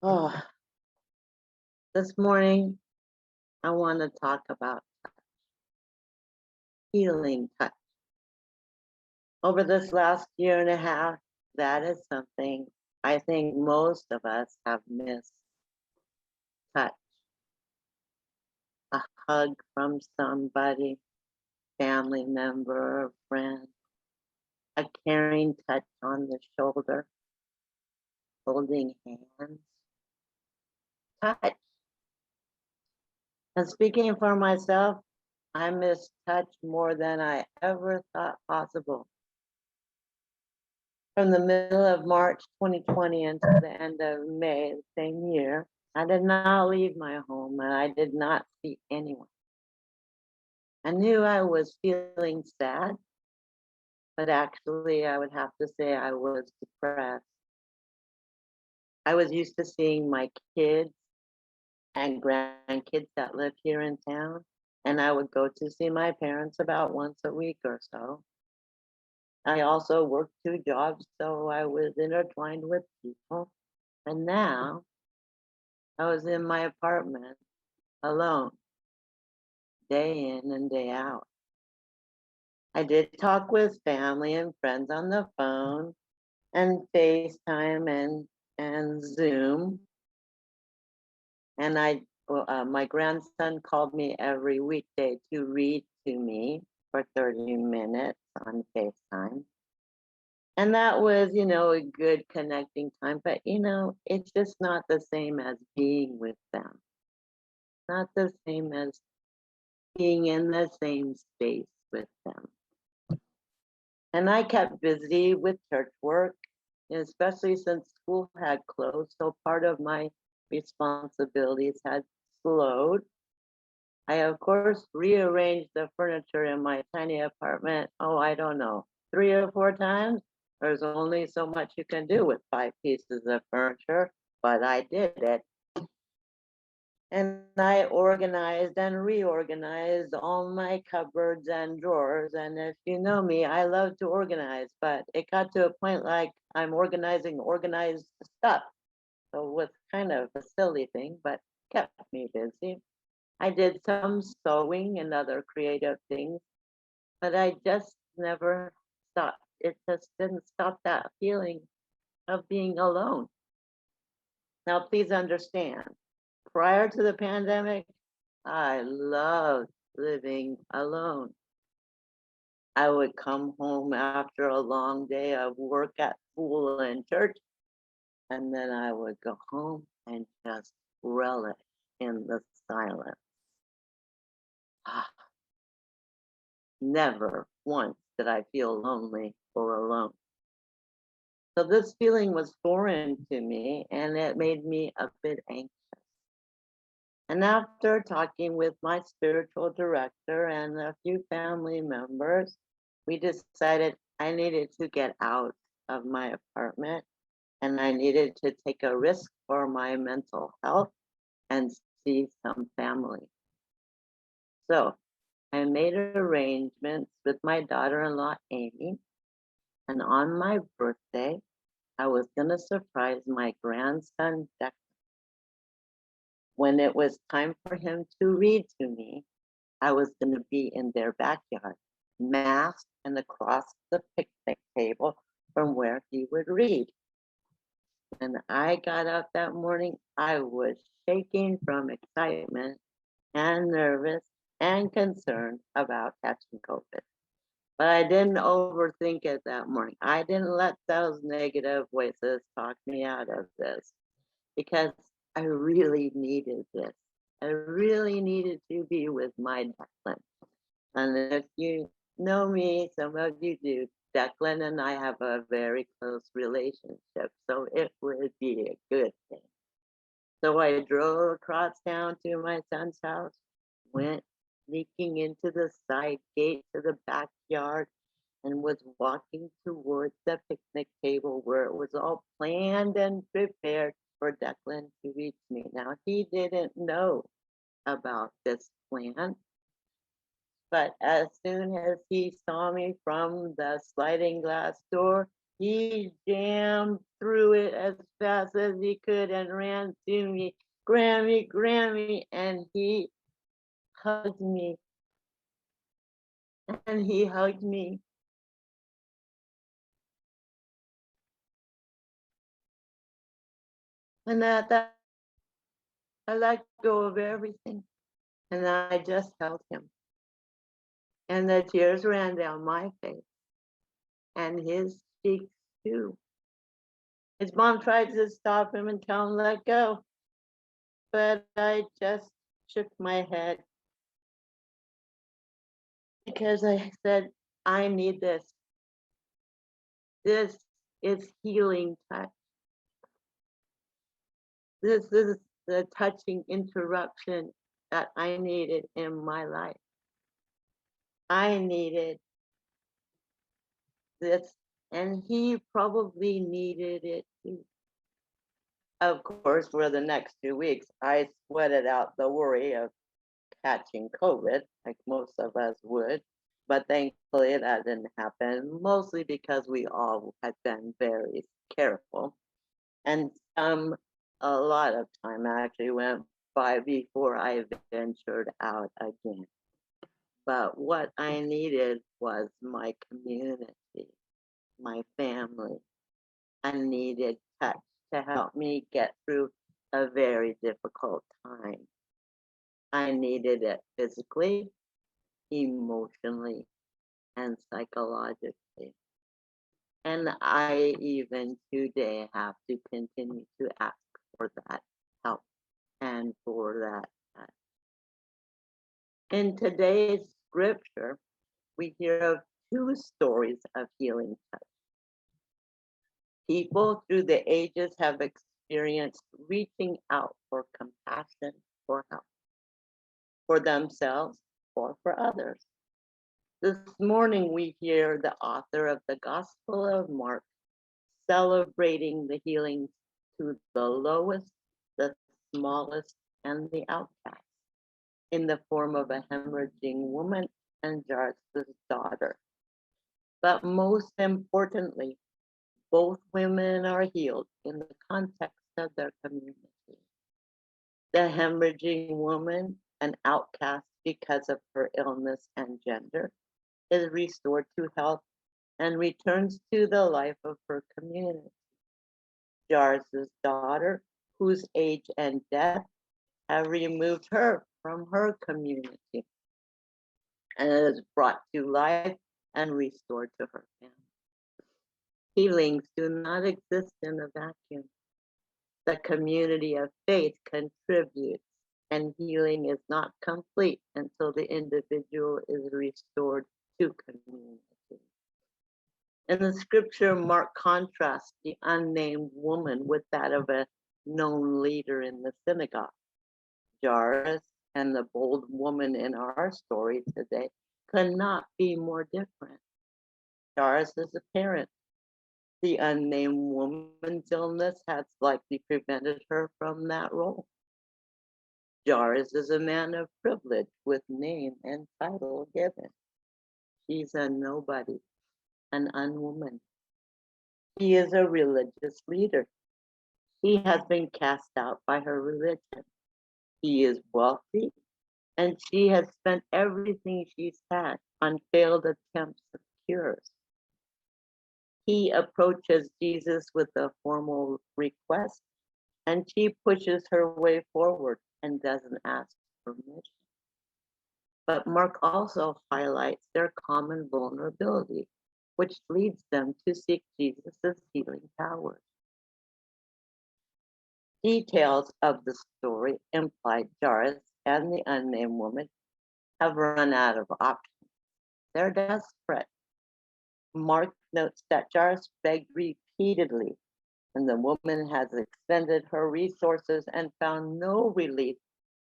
Oh, this morning I want to talk about healing touch. Over this last year and a half, that is something I think most of us have missed. Touch, a hug from somebody, family member or friend, a caring touch on the shoulder, holding hands, touch. And speaking for myself, I miss touch more than I ever thought possible. From the middle of March 2020 until the end of May the same year, I did not leave my home and I did not see anyone. I knew I was feeling sad, but actually I would have to say I was depressed. I was used to seeing my kids and grandkids that live here in town, and I would go to see my parents about once a week or so. I also worked two jobs, so I was intertwined with people. And now I was in my apartment alone, day in and day out. I did talk with family and friends on the phone and FaceTime and Zoom. And my grandson called me every weekday to read to me for 30 minutes on FaceTime. And that was, a good connecting time. But, it's just not the same as being with them. Not the same as being in the same space with them. And I kept busy with church work, especially since school had closed. So part of my responsibilities had slowed. I, of course, rearranged the furniture in my tiny apartment. Oh, I don't know, 3 or 4 times. There's only so much you can do with 5 pieces of furniture, but I did it. And I organized and reorganized all my cupboards and drawers. And if you know me, I love to organize, but it got to a point like I'm organizing organized stuff. So it was kind of a silly thing, but kept me busy. I did some sewing and other creative things, but I just never stopped. It just didn't stop that feeling of being alone. Now, please understand, prior to the pandemic, I loved living alone. I would come home after a long day of work at school and church, and then I would go home and just relish in the silence. Ah, never once did I feel lonely or alone. So this feeling was foreign to me, and it made me a bit anxious. And after talking with my spiritual director and a few family members, we decided I needed to get out of my apartment and I needed to take a risk for my mental health and see some family. So I made arrangements with my daughter in law, Amy, and on my birthday, I was going to surprise my grandson, Declan. When it was time for him to read to me, I was going to be in their backyard, masked and across the picnic table from where he would read. When I got up that morning, I was shaking from excitement and nervous and concerned about catching COVID. But I didn't overthink it that morning. I didn't let those negative voices talk me out of this because I really needed this. I really needed to be with my Declan. And if you know me, some of you do, Declan and I have a very close relationship, so it would be a good thing. So I drove across town to my son's house, went sneaking into the side gate to the backyard, and was walking towards the picnic table where it was all planned and prepared for Declan to reach me. Now, he didn't know about this plan, but as soon as he saw me from the sliding glass door, He jammed through it as fast as he could and ran to me, Grammy, Grammy, and he hugged me, and he hugged me. And at that, I let go of everything, and I just held him. And the tears ran down my face, and his cheeks too. His mom tried to stop him and tell him, let go. But I just shook my head because I said, I need this. This is healing touch. This is the touching interruption that I needed in my life. I needed this, and he probably needed it too. Of course, for the next 2 weeks, I sweated out the worry of catching COVID, like most of us would. But thankfully, that didn't happen, mostly because we all had been very careful. And a lot of time actually went by before I ventured out again. But what I needed was my community, my family. I needed touch to help me get through a very difficult time. I needed it physically, emotionally, and psychologically. And I even today have to continue to ask for that help and for that touch. In today's scripture, we hear of two stories of healing touch. People through the ages have experienced reaching out for compassion, for help, for themselves or for others. This morning, we hear the author of the Gospel of Mark celebrating the healing to the lowest, the smallest, and the outcast in the form of a hemorrhaging woman and Jairus' daughter. But most importantly, both women are healed in the context of their community. The hemorrhaging woman, an outcast because of her illness and gender, is restored to health and returns to the life of her community. Jairus' daughter, whose age and death have removed her from her community, and is brought to life and restored to her family. Healings do not exist in a vacuum. The community of faith contributes, and healing is not complete until the individual is restored to community. In the scripture, Mark contrasts the unnamed woman with that of a known leader in the synagogue. Jairus and the bold woman in our story today could not be more different. Jairus is a parent. The unnamed woman's illness has likely prevented her from that role. Jairus is a man of privilege with name and title given. She's a nobody, an unwoman. He is a religious leader. He has been cast out by her religion. He is wealthy, and she has spent everything she's had on failed attempts at cures. He approaches Jesus with a formal request, and she pushes her way forward and doesn't ask permission. But Mark also highlights their common vulnerability, which leads them to seek Jesus' healing powers. Details of the story imply Jairus and the unnamed woman have run out of options. They're desperate. Mark notes that Jairus begged repeatedly, and the woman has expended her resources and found no relief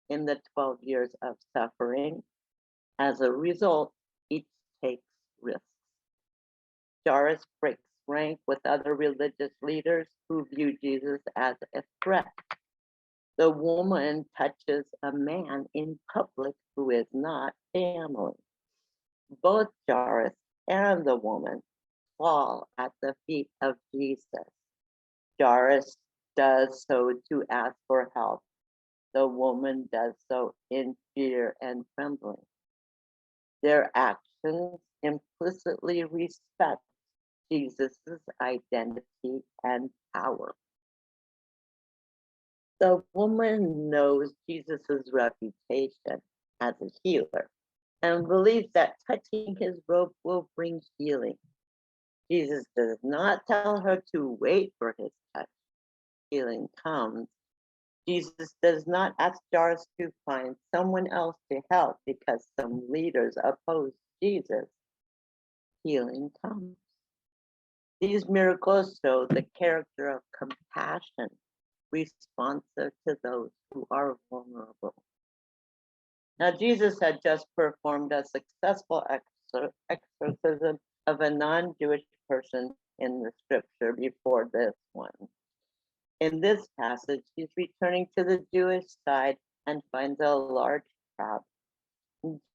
in the 12 years of suffering. As a result, each takes risks. Jairus breaks rank with other religious leaders who view Jesus as a threat. The woman touches a man in public who is not family. Both Jairus and the woman fall at the feet of Jesus. Jairus does so to ask for help. The woman does so in fear and trembling. Their actions implicitly respect Jesus' identity and power. The woman knows Jesus' reputation as a healer and believes that touching his robe will bring healing. Jesus does not tell her to wait for his touch. Healing comes. Jesus does not ask Jairus to find someone else to help because some leaders oppose Jesus. Healing comes. These miracles show the character of compassion, responsive to those who are vulnerable. Now, Jesus had just performed a successful exorcism of a non-Jewish person in the scripture before this one. In this passage, he's returning to the Jewish side and finds a large crowd.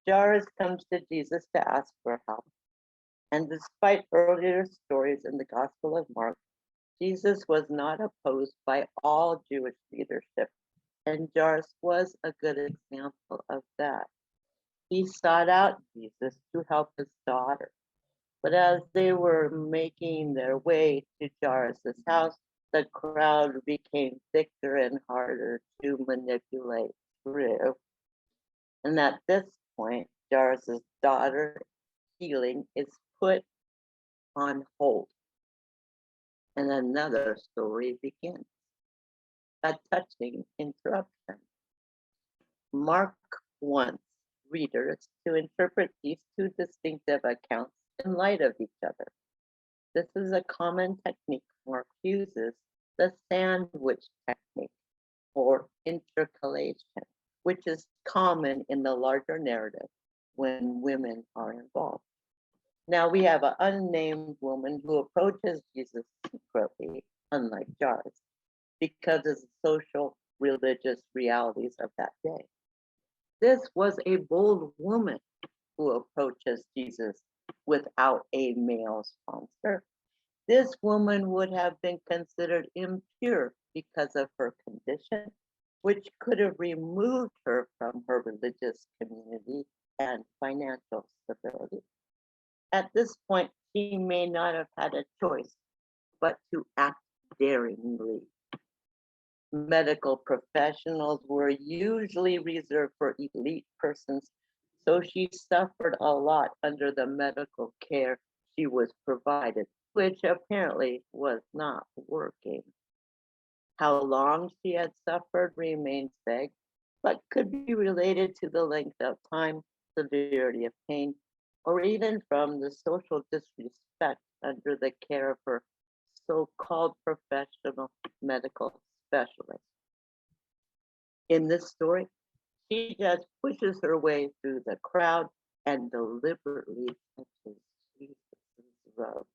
Jairus comes to Jesus to ask for help. And despite earlier stories in the Gospel of Mark, Jesus was not opposed by all Jewish leadership, and Jairus was a good example of that. He sought out Jesus to help his daughter. But as they were making their way to Jairus' house, the crowd became thicker and harder to manipulate through. And at this point, Jairus' daughter's healing is put on hold. And another story begins. A touching interruption. Mark wants readers to interpret these two distinctive accounts in light of each other. This is a common technique Mark uses, the sandwich technique, or intercalation, which is common in the larger narrative when women are involved. Now we have an unnamed woman who approaches Jesus secretly, unlike Jairus, because of the social, religious realities of that day. This was a bold woman who approaches Jesus without a male sponsor. This woman would have been considered impure because of her condition, which could have removed her from her religious community and financial stability. At this point, she may not have had a choice but to act daringly. Medical professionals were usually reserved for elite persons, so she suffered a lot under the medical care she was provided, which apparently was not working. How long she had suffered remains vague, but could be related to the length of time, severity of pain, or even from the social disrespect under the care of her so-called professional medical specialist. In this story, she just pushes her way through the crowd and deliberately touches Jesus' robe,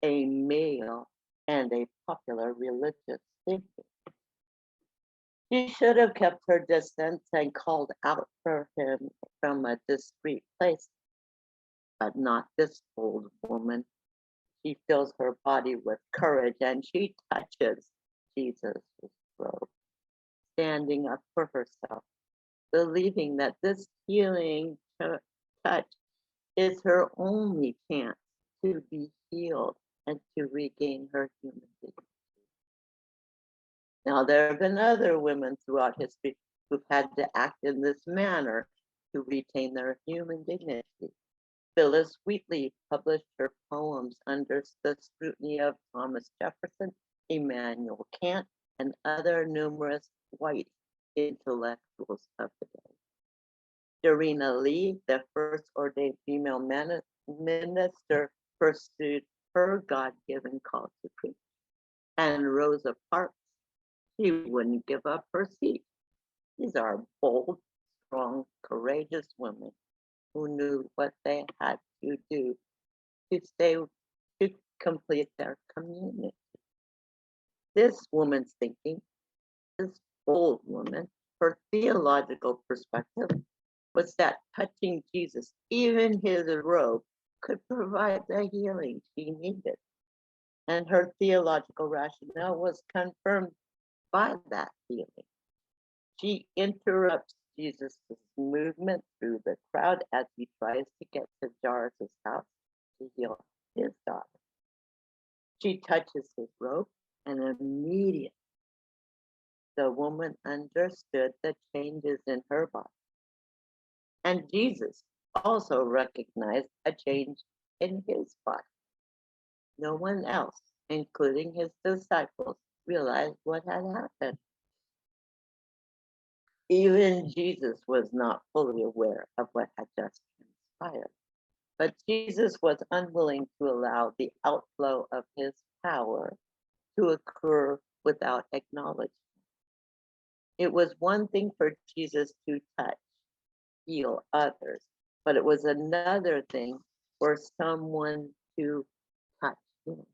a male and a popular religious figure. She should have kept her distance and called out for him from a discreet place, but not this bold woman. She fills her body with courage and she touches Jesus' robe, standing up for herself, believing that this healing touch is her only chance to be healed and to regain her human dignity. Now, there have been other women throughout history who've had to act in this manner to retain their human dignity. Phyllis Wheatley published her poems under the scrutiny of Thomas Jefferson, Immanuel Kant, and other numerous white intellectuals of the day. Dorina Lee, the first ordained female minister, pursued her God-given call to preach. And Rosa Parks, she wouldn't give up her seat. These are bold, strong, courageous women who knew what they had to do to complete their community. This woman's thinking, this bold woman, her theological perspective was that touching Jesus, even his robe, could provide the healing she needed. And her theological rationale was confirmed by that healing. She interrupts Jesus' movement through the crowd as he tries to get to Jairus' house to heal his daughter. She touches his robe, and immediately the woman understood the changes in her body. And Jesus also recognized a change in his body. No one else, including his disciples, realized what had happened. Even Jesus was not fully aware of what had just transpired. But Jesus was unwilling to allow the outflow of his power to occur without acknowledgement. It was one thing for Jesus to touch, heal others, but it was another thing for someone to touch him.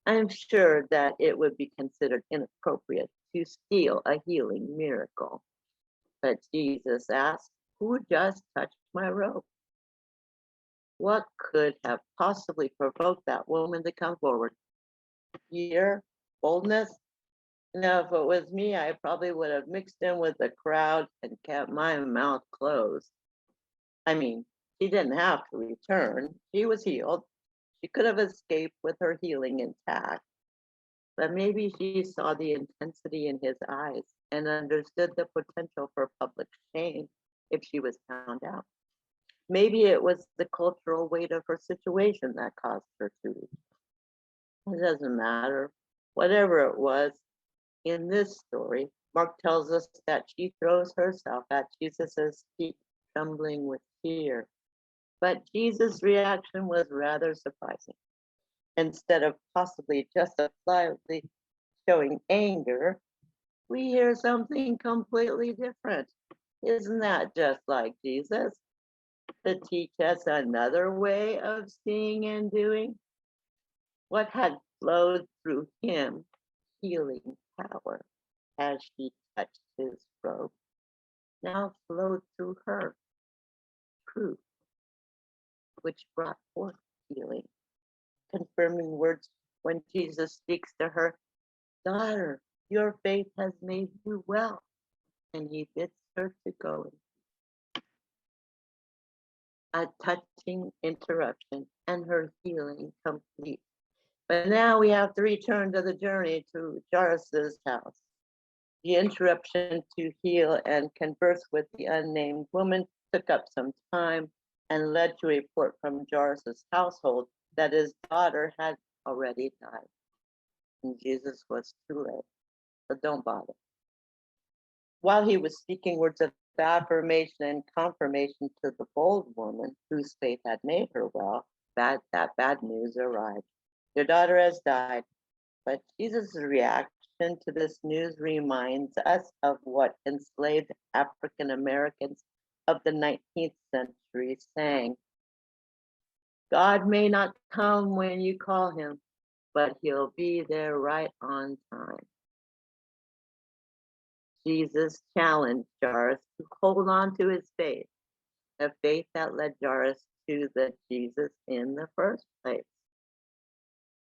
I'm sure that it would be considered inappropriate to steal a healing miracle. But Jesus asked, "Who just touched my robe?" What could have possibly provoked that woman to come forward? Fear? Boldness? Now, if it was me, I probably would have mixed in with the crowd and kept my mouth closed. I mean, she didn't have to return. She was healed. She could have escaped with her healing intact. But maybe she saw the intensity in his eyes and understood the potential for public shame if she was found out. Maybe it was the cultural weight of her situation that caused her to leave. It doesn't matter. Whatever it was, in this story, Mark tells us that she throws herself at Jesus' feet, trembling with fear. But Jesus' reaction was rather surprising. Instead of possibly justifiably showing anger, we hear something completely different. Isn't that just like Jesus? To teach us another way of seeing and doing? What had flowed through him, healing power, as she touched his robe, now flowed through her, truth, which brought forth healing, confirming words when Jesus speaks to her, "Daughter, your faith has made you well," and he bids her to go. A touching interruption, and her healing complete. But now we have to return to the journey to Jairus' house. The interruption to heal and converse with the unnamed woman took up some time and led to a report from Jairus' household that his daughter had already died. And Jesus was too late, so don't bother. While he was speaking words of affirmation and confirmation to the bold woman whose faith had made her well, that bad news arrived. Your daughter has died. But Jesus' reaction to this news reminds us of what enslaved African Americans of the 19th century sang. God may not come when you call him, but he'll be there right on time. Jesus challenged Jairus to hold on to his faith, a faith that led Jairus to the Jesus in the first place.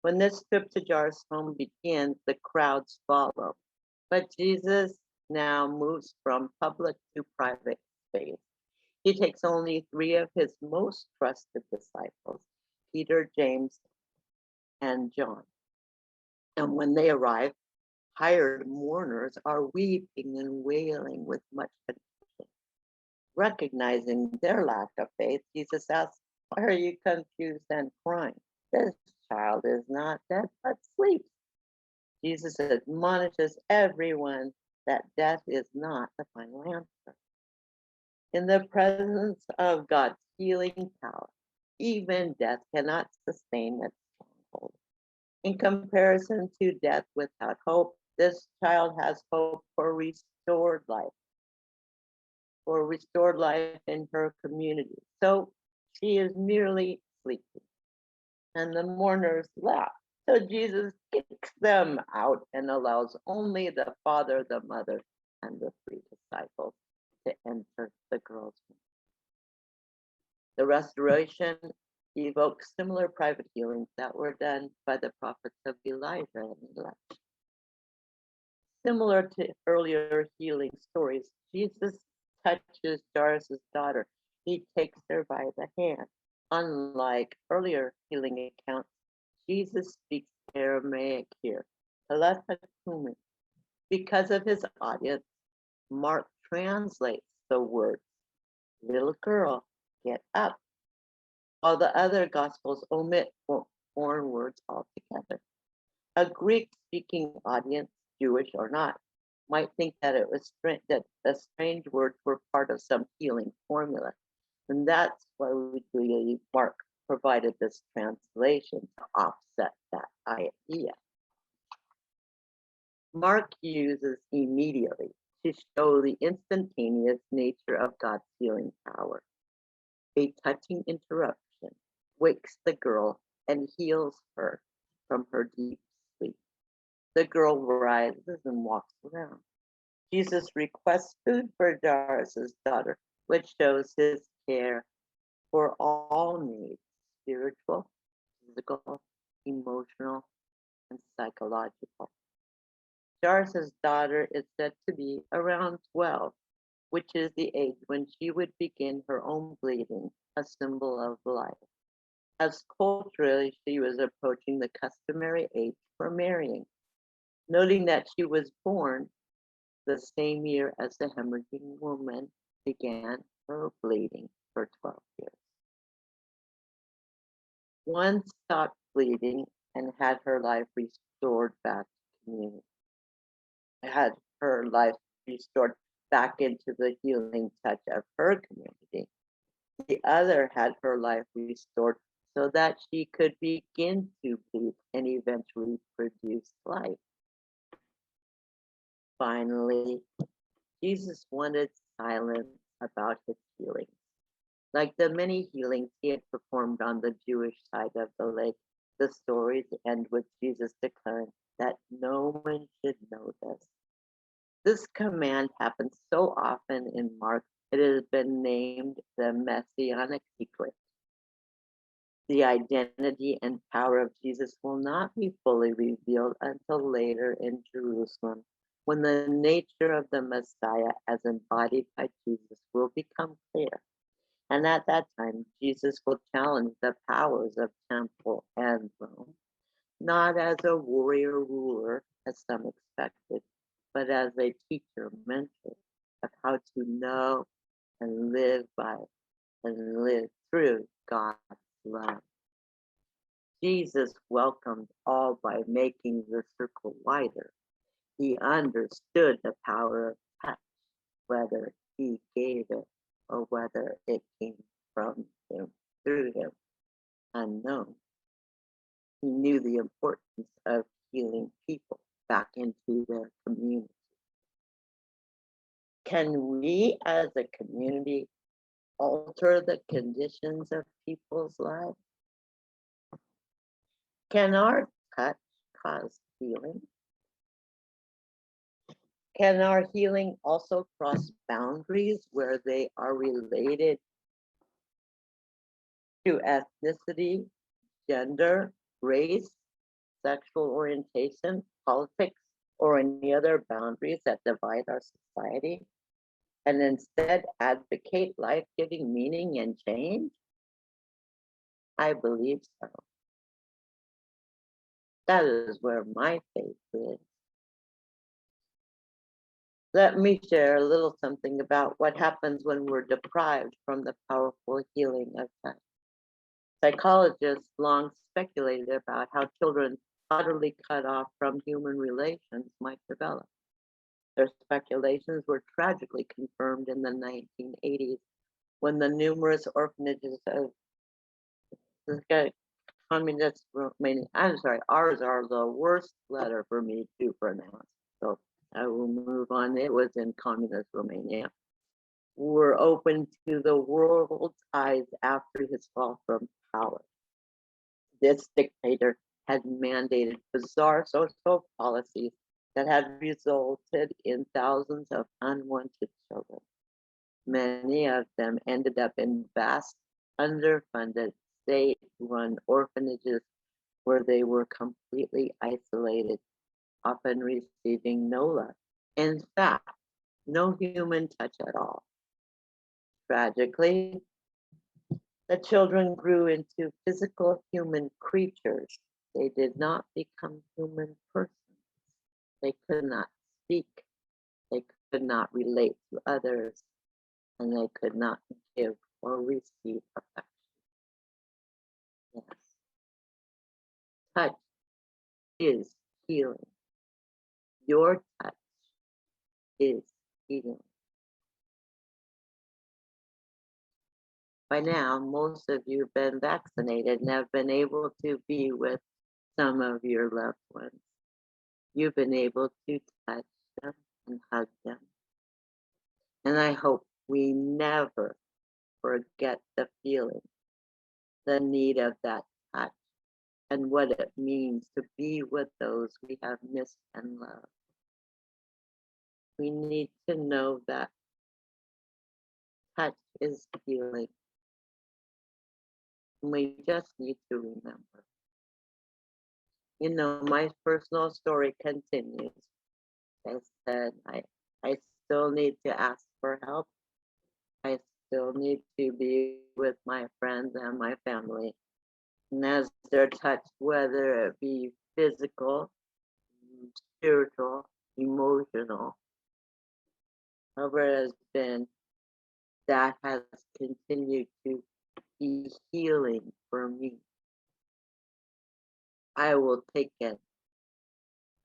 When this trip to Jairus' home begins, the crowds follow. But Jesus now moves from public to private space. He takes only 3 of his most trusted disciples, Peter, James, and John. And when they arrive, hired mourners are weeping and wailing with much confusion. Recognizing their lack of faith, Jesus asks, "Why are you confused and crying? This child is not dead, but sleeps." Jesus admonishes everyone that death is not the final answer. In the presence of God's healing power, even death cannot sustain its stronghold. In comparison to death without hope, this child has hope for restored life in her community. So she is merely sleeping. And the mourners laugh. So Jesus kicks them out and allows only the father, the mother, and the 3 disciples to enter the girl's room. The restoration evokes similar private healings that were done by the prophets of Elijah and Elisha. Similar to earlier healing stories, Jesus touches Jairus' daughter. He takes her by the hand. Unlike earlier healing accounts, Jesus speaks Aramaic here. Because of his audience, Mark translates the words, little girl, get up, while the other gospels omit foreign words altogether. A Greek-speaking audience, Jewish or not, might think that it was that the strange words were part of some healing formula, and that's why we believe Mark provided this translation to offset that idea. Mark uses immediately to show the instantaneous nature of God's healing power. A touching interruption wakes the girl and heals her from her deep sleep. The girl rises and walks around. Jesus requests food for Jairus' daughter, which shows his care for all needs, spiritual, physical, emotional, and psychological. Jairus' daughter is said to be around 12, which is the age when she would begin her own bleeding, a symbol of life. As culturally, she was approaching the customary age for marrying, noting that she was born the same year as the hemorrhaging woman began her bleeding for 12 years. One stopped bleeding and had her life restored back to community. Had her life restored back into the healing touch of her community. The other had her life restored so that she could begin to bleed and eventually produce life. Finally, Jesus wanted silence about his healings. Like the many healings he had performed on the Jewish side of the lake, the stories end with Jesus declaring that no one should know this. This command happens so often in Mark, it has been named the Messianic secret. The identity and power of Jesus will not be fully revealed until later in Jerusalem, when the nature of the Messiah as embodied by Jesus will become clear. And at that time, Jesus will challenge the powers of temple and Rome, not as a warrior ruler, as some expected, but as a teacher, mentor of how to know and live by and live through God's love. Jesus welcomed all by making the circle wider. He understood the power of touch, whether he gave it or whether it came from him, through him, unknown. He knew the importance of healing people back into their community. Can we as a community alter the conditions of people's lives? Can our touch cause healing? Can our healing also cross boundaries where they are related to ethnicity, gender, race, sexual orientation, politics, or any other boundaries that divide our society, and instead advocate life-giving meaning and change? I believe so. That is where my faith is. Let me share a little something about what happens when we're deprived from the powerful healing of touch. Psychologists long speculated about how children utterly cut off from human relations might develop. Their speculations were tragically confirmed in the 1980s when the numerous orphanages of communist Romania, I'm sorry, ours are the worst letter for me to pronounce, so I will move on. It was in communist Romania. Were open to the world's eyes after his fall from power. This dictator had mandated bizarre social policies that had resulted in thousands of unwanted children. Many of them ended up in vast underfunded, state-run orphanages where they were completely isolated, often receiving no love. In fact, no human touch at all. Tragically, the children grew into physical human creatures. They did not become human persons. They could not speak. They could not relate to others, and they could not give or receive affection. Yes. Touch is healing. Your touch is healing. By now, most of you have been vaccinated and have been able to be with some of your loved ones. You've been able to touch them and hug them. And I hope we never forget the feeling, the need of that touch, and what it means to be with those we have missed and loved. We need to know that touch is healing. And we just need to remember. You know, my personal story continues. I said, I still need to ask for help. I still need to be with my friends and my family. And as they're touched, whether it be physical, spiritual, emotional, however it has been, that has continued to be healing for me. I will take it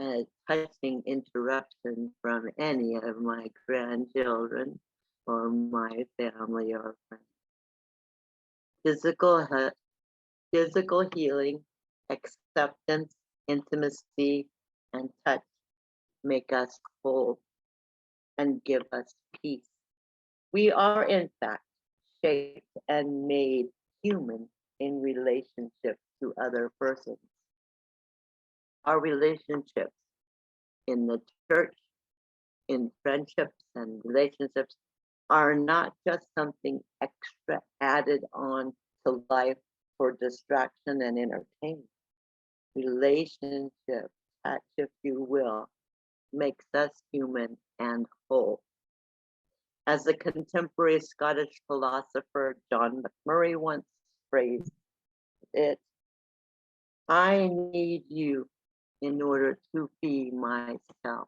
a touching interruption from any of my grandchildren or my family or friends. Physical healing, acceptance, intimacy, and touch make us whole and give us peace. We are, in fact, shaped and made human in relationship to other persons. Our relationships in the church, in friendships and relationships, are not just something extra added on to life for distraction and entertainment. Relationship, touch, if you will, makes us human and whole. As the contemporary Scottish philosopher John McMurray once phrased it, I need you in order to be myself.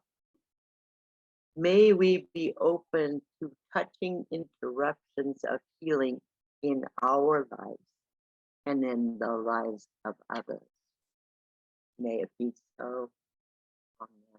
May we be open to touching interruptions of healing in our lives and in the lives of others. May it be so. Amen.